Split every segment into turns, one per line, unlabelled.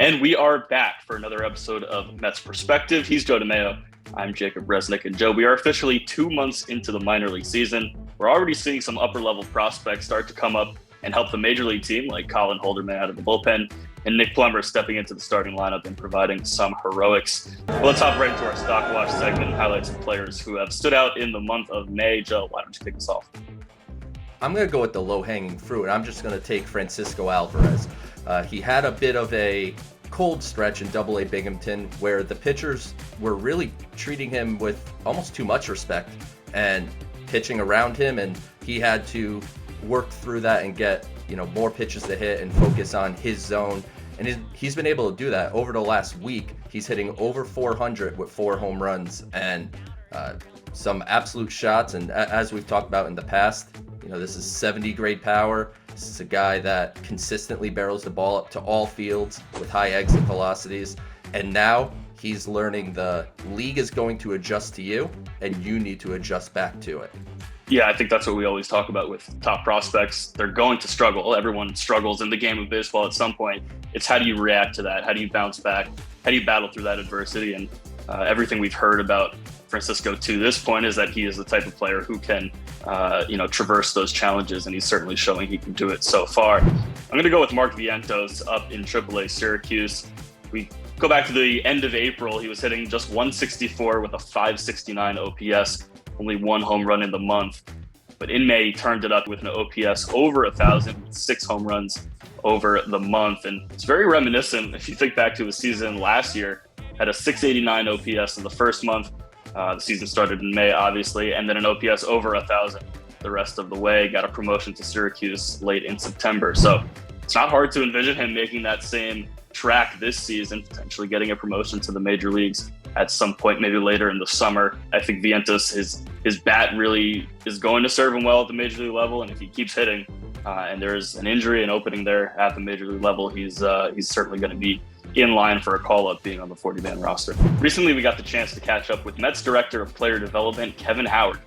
And we are back for another episode of Mets Prospective. He's Joe DeMayo. I'm Jacob Resnick and Joe. We are officially 2 months into the minor league season. We're already seeing some upper-level prospects start to come up and help the major league team, like Colin Holderman out of the bullpen, and Nick Plummer stepping into the starting lineup and providing some heroics. Well, let's hop right into our Stock Watch segment and highlight some players who have stood out in the month of May. Joe, why don't you kick us off?
I'm going to go with the low-hanging fruit, and I'm just going to take Francisco Alvarez. He had a bit of a cold stretch in AA Binghamton where the pitchers were really treating him with almost too much respect and pitching around him, and he had to work through that and get more pitches to hit and focus on his zone. And he's been able to do that. Over the last week, he's hitting over 400 with 4 home runs and some absolute shots. And as we've talked about in the past, this is 70 grade power. This is a guy that consistently barrels the ball up to all fields with high exit velocities. And now he's learning the league is going to adjust to you, and you need to adjust back to it.
Yeah, I think that's what we always talk about with top prospects. They're going to struggle. Everyone struggles in the game of baseball at some point. It's how do you react to that? How do you bounce back? How do you battle through that adversity? And everything we've heard about Francisco to this point is that he is the type of player who can, traverse those challenges, and he's certainly showing he can do it so far. I'm going to go with Mark Vientos up in AAA Syracuse. We go back to the end of April. He was hitting just 164 with a 569 OPS, only 1 home run in the month. But in May, he turned it up with an OPS over 1,000 with 6 home runs over the month. And it's very reminiscent, if you think back to his season last year, had a 689 OPS in the first month. The season started in May, obviously, and then an OPS over 1,000 the rest of the way. Got a promotion to Syracuse late in September. So it's not hard to envision him making that same track this season, potentially getting a promotion to the major leagues at some point, maybe later in the summer. I think Vientos, his bat really is going to serve him well at the major league level, and if he keeps hitting and there's an injury, an opening there at the major league level, he's certainly going to be in line for a call-up being on the 40-man roster. Recently, we got the chance to catch up with Mets Director of Player Development, Kevin Howard.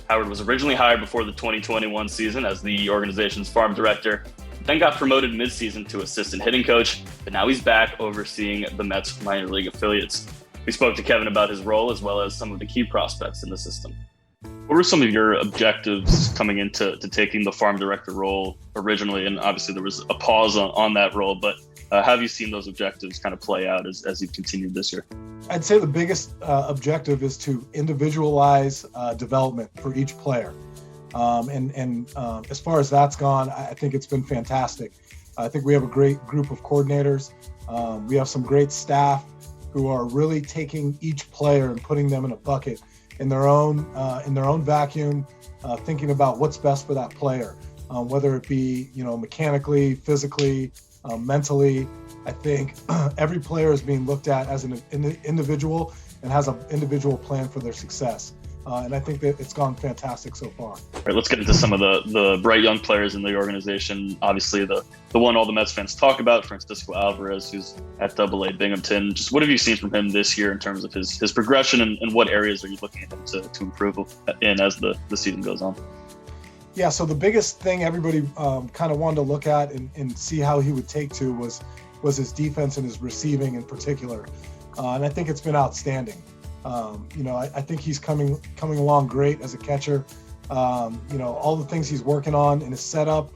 Howard was originally hired before the 2021 season as the organization's farm director, then got promoted midseason to assistant hitting coach, but now he's back overseeing the Mets minor league affiliates. We spoke to Kevin about his role as well as some of the key prospects in the system. What were some of your objectives coming into taking the farm director role originally? And obviously there was a pause on that role, but have you seen those objectives kind of play out as you've continued this year?
I'd say the biggest objective is to individualize development for each player. As far as that's gone, I think it's been fantastic. I think we have a great group of coordinators. We have some great staff who are really taking each player and putting them in a bucket in their own vacuum, thinking about what's best for that player, whether it be mechanically, physically, mentally. I think every player is being looked at as an individual and has an individual plan for their success. And I think that it's gone fantastic so far.
All right, let's get into some of the bright young players in the organization. Obviously, the one all the Mets fans talk about, Francisco Alvarez, who's at AA Binghamton. Just what have you seen from him this year in terms of his progression, and what areas are you looking at him to improve in as the season goes on?
Yeah, so the biggest thing everybody kind of wanted to look at and see how he would take to was his defense and his receiving in particular. And I think it's been outstanding. I think he's coming along great as a catcher. All the things he's working on in his setup,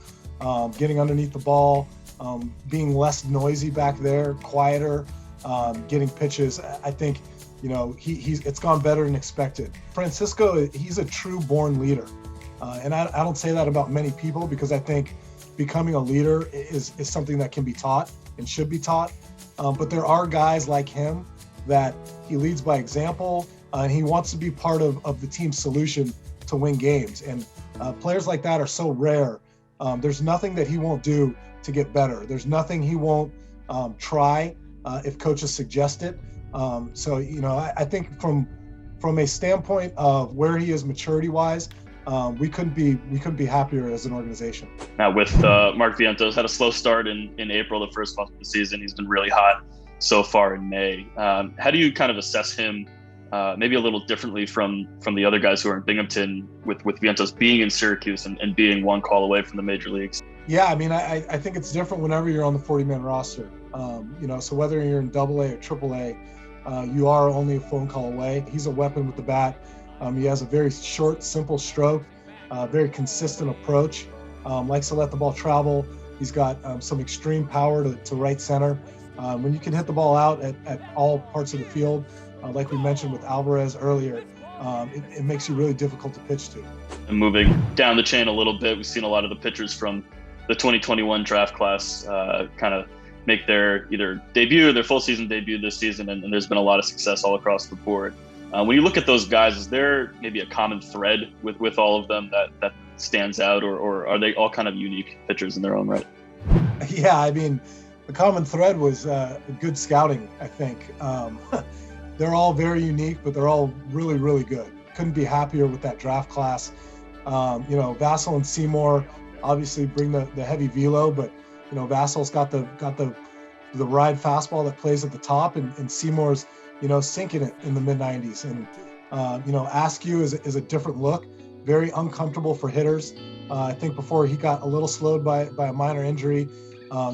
getting underneath the ball, being less noisy back there, quieter, getting pitches. I think, it's gone better than expected. Francisco, he's a true born leader. And I don't say that about many people because I think becoming a leader is something that can be taught and should be taught. But there are guys like him that he leads by example, and he wants to be part of the team's solution to win games. And players like that are so rare. There's nothing that he won't do to get better. There's nothing he won't try if coaches suggest it. I think from a standpoint of where he is maturity-wise, we couldn't be happier as an organization.
Now with Mark Vientos, had a slow start in April, the first month of the season. He's been really hot so far in May. How do you kind of assess him maybe a little differently from the other guys who are in Binghamton, with Vientos being in Syracuse and being one call away from the major leagues?
Yeah, I mean, I think it's different whenever you're on the 40-man roster. So whether you're in AA or AAA, you are only a phone call away. He's a weapon with the bat. He has a very short, simple stroke, very consistent approach, likes to let the ball travel. He's got some extreme power to right center. When you can hit the ball out at all parts of the field, like we mentioned with Alvarez earlier, it makes you really difficult to pitch to.
And moving down the chain a little bit, we've seen a lot of the pitchers from the 2021 draft class kind of make their either debut or their full season debut this season, and there's been a lot of success all across the board. When you look at those guys, is there maybe a common thread with all of them that stands out, or are they all kind of unique pitchers in their own right?
Yeah, I mean, the common thread was good scouting, I think. They're all very unique, but they're all really, really good. Couldn't be happier with that draft class. Vassell and Seymour obviously bring the heavy velo, but Vassell's got the ride fastball that plays at the top, and Seymour's sinking it in the mid 90s. And Askew is a different look, very uncomfortable for hitters. I think before he got a little slowed by a minor injury,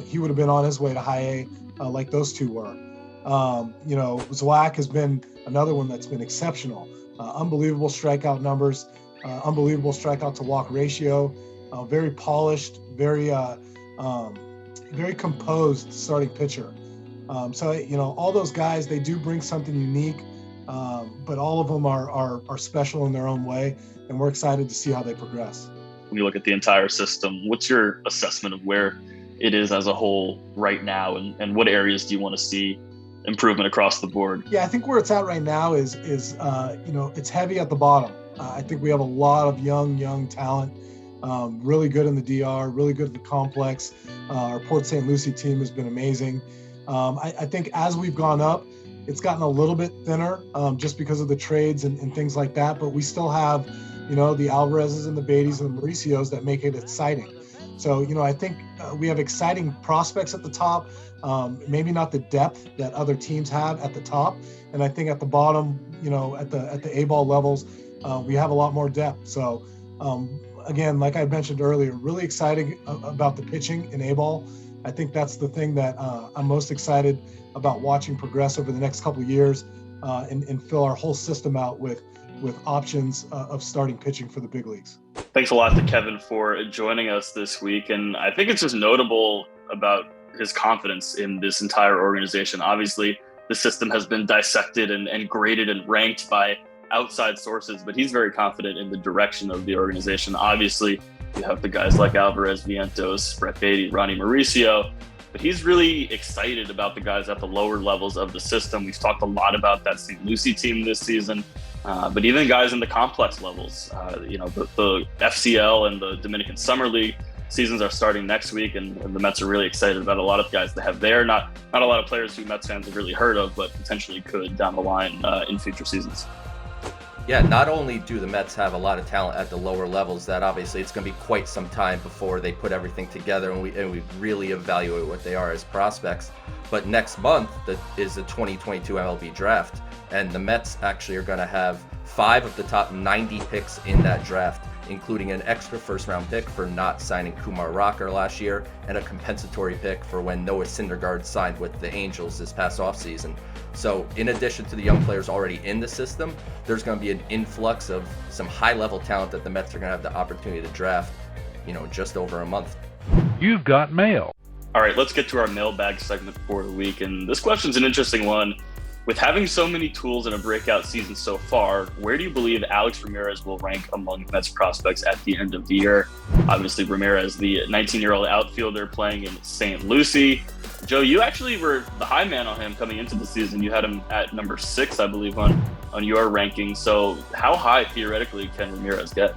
he would have been on his way to high A like those two were. Zwack has been another one that's been exceptional. Unbelievable strikeout numbers, unbelievable strikeout to walk ratio, very polished, very composed starting pitcher. All those guys, they do bring something unique, but all of them are special in their own way, and we're excited to see how they progress.
When you look at the entire system, what's your assessment of where it is as a whole right now, and what areas do you want to see improvement across the board?
Yeah, I think where it's at right now is it's heavy at the bottom. I think we have a lot of young talent, really good in the DR, really good in the complex. Our Port St. Lucie team has been amazing. I think as we've gone up, it's gotten a little bit thinner just because of the trades and things like that, but we still have, the Alvarezes and the Batys and the Mauricios that make it exciting. So, I think we have exciting prospects at the top, maybe not the depth that other teams have at the top. And I think at the bottom, at the A-ball levels, we have a lot more depth. So, again, like I mentioned earlier, really excited about the pitching in A-ball. I think that's the thing that I'm most excited about watching progress over the next couple of years and fill our whole system out with options of starting pitching for the big leagues.
Thanks a lot to Kevin for joining us this week. And I think it's just notable about his confidence in this entire organization. Obviously, the system has been dissected and graded and ranked by outside sources, but he's very confident in the direction of the organization. Obviously, you have the guys like Alvarez, Vientos, Baty, Ronny Mauricio, but he's really excited about the guys at the lower levels of the system. We've talked a lot about that St. Lucie team this season, but even guys in the complex levels, the FCL and the Dominican Summer League seasons are starting next week, and the Mets are really excited about a lot of guys they have there. Not a lot of players who Mets fans have really heard of, but potentially could down the line in future seasons.
Yeah, not only do the Mets have a lot of talent at the lower levels, that obviously it's going to be quite some time before they put everything together and we really evaluate what they are as prospects. But next month is the 2022 MLB Draft, and the Mets actually are going to have 5 of the top 90 picks in that draft, including an extra first-round pick for not signing Kumar Rocker last year and a compensatory pick for when Noah Syndergaard signed with the Angels this past offseason. So in addition to the young players already in the system, there's going to be an influx of some high-level talent that the Mets are going to have the opportunity to draft, just over a month.
You've got mail.
All right, let's get to our mailbag segment for the week. And this question's an interesting one. With having so many tools in a breakout season so far, where do you believe Alex Ramirez will rank among Mets prospects at the end of the year? Obviously, Ramirez, the 19-year-old outfielder playing in St. Lucie. Joe, you actually were the high man on him coming into the season. You had him at number 6, I believe, on your ranking. So how high, theoretically, can Ramirez get?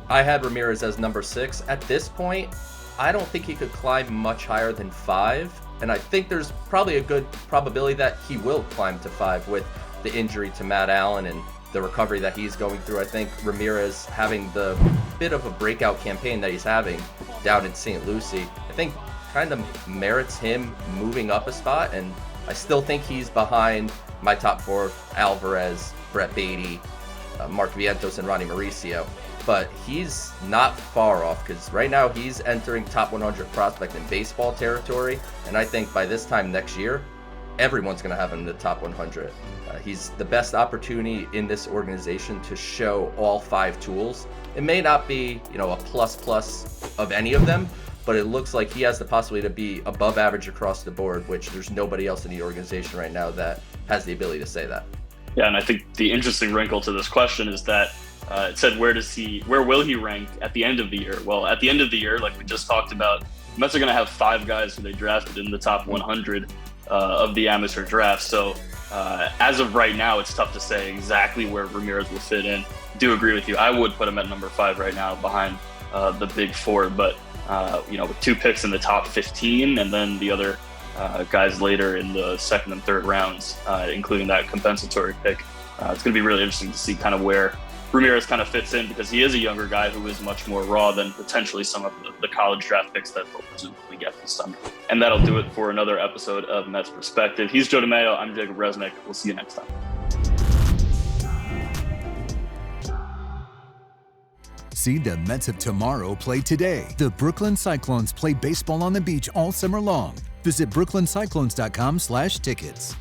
I had Ramirez as number 6. At this point, I don't think he could climb much higher than 5. And I think there's probably a good probability that he will climb to 5 with the injury to Matt Allan and the recovery that he's going through. I think Ramirez having the bit of a breakout campaign that he's having down in St. Lucie, I think kind of merits him moving up a spot and I still think he's behind my top 4, Alvarez, Baty, Mark Vientos, and Ronny Mauricio. But he's not far off, because right now he's entering top 100 prospect in baseball territory. And I think by this time next year, everyone's going to have him in the top 100. He's the best opportunity in this organization to show all 5 tools. It may not be, a plus of any of them, but it looks like he has the possibility to be above average across the board, which there's nobody else in the organization right now that has the ability to say that.
Yeah, and I think the interesting wrinkle to this question is that it said, where will he rank at the end of the year? Well, at the end of the year, like we just talked about, the Mets are going to have 5 guys who they drafted in the top 100 of the amateur draft. So as of right now, it's tough to say exactly where Ramirez will fit in. Do agree with you. I would put him at number 5 right now, behind the big 4. But with 2 picks in the top 15, and then the other guys later in the 2nd and 3rd rounds, including that compensatory pick, it's going to be really interesting to see kind of where Ramirez kind of fits in, because he is a younger guy who is much more raw than potentially some of the college draft picks that they'll presumably get this summer. And that'll do it for another episode of Mets Perspective. He's Joe DeMayo. I'm Jacob Resnick. We'll see you next time.
See the Mets of tomorrow play today. The Brooklyn Cyclones play baseball on the beach all summer long. Visit brooklyncyclones.com/tickets.